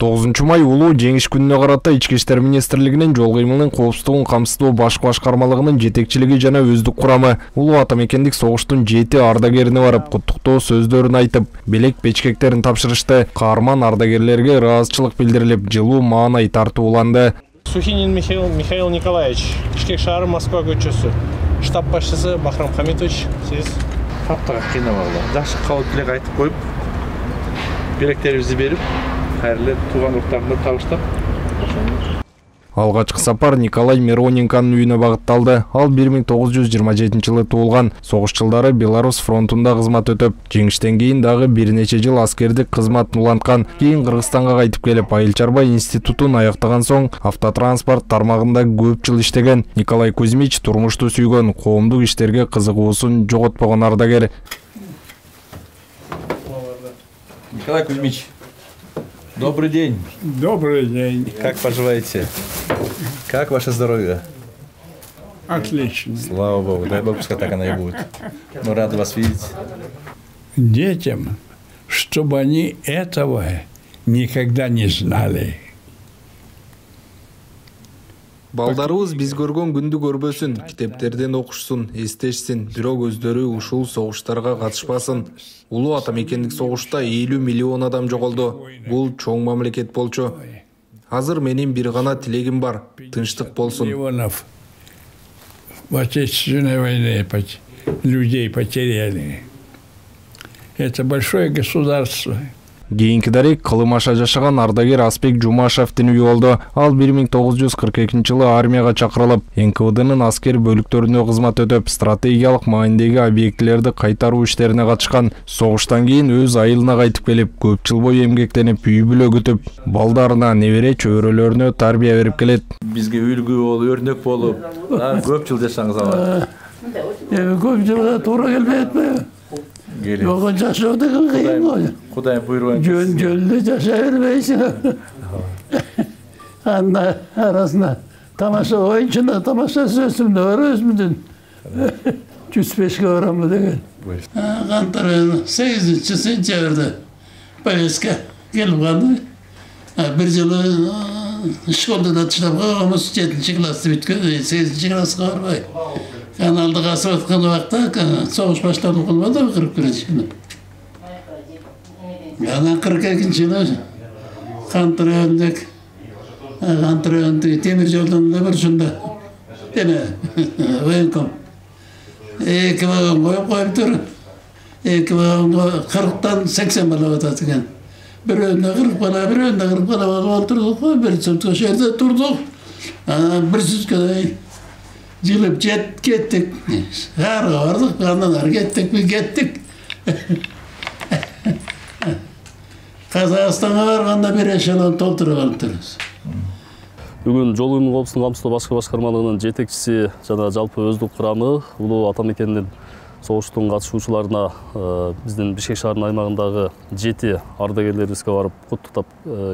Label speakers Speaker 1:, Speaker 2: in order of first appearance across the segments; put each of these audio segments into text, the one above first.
Speaker 1: 9 май улуу жеңиш күнүнө карата Ички иштер министрлигинин жол кыймылынын коопсуздугун камсыздоо башкы башкармалыгынын жетекчилиги жана өздүк курамы улуу ата мекендик согуштун 7 ардагерине барып куттуктоо сөздөрүн айтып, белек печкектерин тапшырышты. Каарман ардагерлерге ыраазычылык билдирилип, жылуу маанай тартууланды.
Speaker 2: Сухинин Михаил Николаевич, Бишкек шаары Москва көчөсү. Штаб башчысы Бахрам Хамитович, сиз
Speaker 3: таптага кыйнабагыла. Жакшы кабыл тилек айтып коюп, белектерибизди берип, кайрылып тууган уруктарымды табыштап.
Speaker 1: Алгачкы сапар Николай Мироненконун үйүнө багытталды. Ал 1927-жылы туулган. Согуш жылдары Беларусь фронтунда кызмат өтөп, жеңиштен кийин дагы бир нече жыл аскердик кызматын уланткан. Кийин Кыргызстанга кайтып келип, Айыл чарба институтун аяктаган соң автотранспорт тармагында көп жыл иштеген. Николай Кузьмич турмушту сүйгөн, коомдук иштерге кызыгуусун жоготпогон ардагер.
Speaker 3: Николай Кузьмич, добрый день.
Speaker 4: Добрый день.
Speaker 3: Как поживаете? Как ваше здоровье?
Speaker 4: Отлично.
Speaker 3: Слава Богу, дай Бог, пускай так оно и будет. Мы рады вас видеть.
Speaker 4: Детям, чтобы они этого никогда не знали.
Speaker 1: Балдарыбыз биз көргөн күндү көрбөсүн, китептерден окушсун, эстешсин, бирок өздөрү ушул согуштарга катышпасын. Улуу ата мекендик согушта 50 миллион адам жоголду. Бул чоң мамлекет болчу. Азыр менин бир гана тилегим бар, тынчтык болсун.
Speaker 4: Миллионов в Отечественной войне людей потеряли. Это большое государство.
Speaker 1: Кийинкидери Кылымаша жашаган ардагер Аспек Жумашевдин үйү болду. Ал 1942-жылы армияга чакырылып, НКВДнын аскер бөлүктөрүндө кызмат өтөп, стратегиялык маанидеги объектилерди кайтаруу иштерине катышкан. Согуштан кийин өз айылына кайтып келип, көп жыл бою эмгектенип, үй бүлө күтүп, балдарына, небере чөбөрөлөрүнө тарбия берип келет.
Speaker 3: Бизге үлгү болуп, өрнөк болуп, көп жыл жашаңыз ала.
Speaker 4: Көп жылга туура келбейт. Yok yaşadı kıyım.
Speaker 3: Kudayım buyurun.
Speaker 4: Gönlü yaşayırmayısın. Anla arasında tamaşa oyuncunda tamaşa sözümde var özümdün. 105 kavramı değil. Kantarın 8. sentyabırda Paveska gelip kaldı. Bir yılı şkolda da çıkıp kalmamız 7. klası bitti. 8. klası kalmay. Kanalda kasıp atkan vakta soğuş başladı olmadı mı 41. yılı? Yani 42. yılı Kantıra öndük temir yoldan da bir şunda. Deme, oyunkum. İki bağım koyup durun. İki bağım 40'tan 80 bala atatken. Bir önde 40 bala, bir önde 40 bala oturduk. Bir sırtı şehirde durduk. Bir süt kadar Jılıp gittik. Her vardık, kandalar gittik. Kazakistan'a varganda bir eşelon толтырып алып тұрмыз.
Speaker 5: Бүгін жол кыймыл коопсуздугун камсыздоо башкы башкармалыгынын жетекчиси жана жалпы өздүк курамы улуу ата мекендин согуштун катышуучуларына биздин Бишкек шаарынын аймагындагы 7 ардагерлерибизге барып куттуктап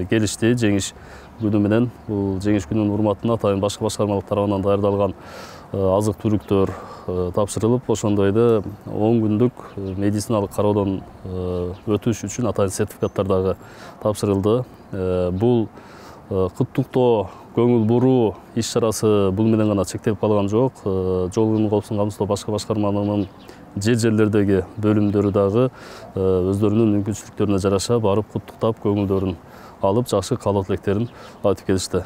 Speaker 5: келишти. Жеңиш күнү менен бул жеңиш күнүнүн урматына атайын башкы башкармалык тарабынан даярдалган азык түлүктөр тапшырылып, ошондой эле 10 күндүк медициналык кароодон өтүш үчүн атайын сертификаттар дагы тапшырылды. Бул куттуктоо, көңүл буруу иш-чарасы бул менен гана чектелип калган жок. Жол кыймыл коопсуздугун камсыздоо башкы башкармалыгынын жерлердеги бөлүмдөрү дагы өздөрүнүн мүмкүнчүлүктөрүнө жараша барып куттуктап, көңүлдөрүн алып, жакшы каалоо тилектерин айтып келишти.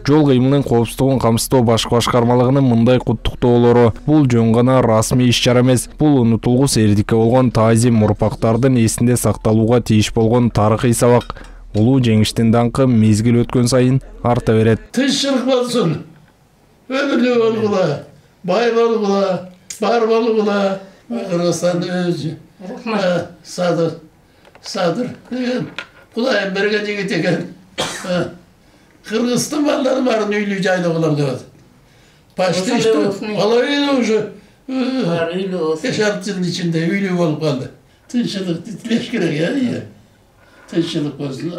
Speaker 1: Жол кыймылынын коопсуздугун камсыздоо башкы башкармалыгынын мындай куттуктоолору бул жөн гана расмий иш-чара эмес, бул унутулгус эрдикке болгон таазим, урпактардын эсинде сакталууга тийиш болгон тарыхый сабак. Улуу жеңиштин даңкы мезгил өткөн сайын арта берет.
Speaker 4: Тынччылык болсун, өмүрлүү болгула, бай болгула, бар болгула. Кыргызстандын өзү. Садыр деген Кудайым берген жигит экен. Кыргызстан балдары барын үйлүү жайлуу кылам деп атат. Почти что половина уже 5-6 жылдын ичинде үйлүү болуп калды. Тынччылык тилеш керек, Тынччылык болсун.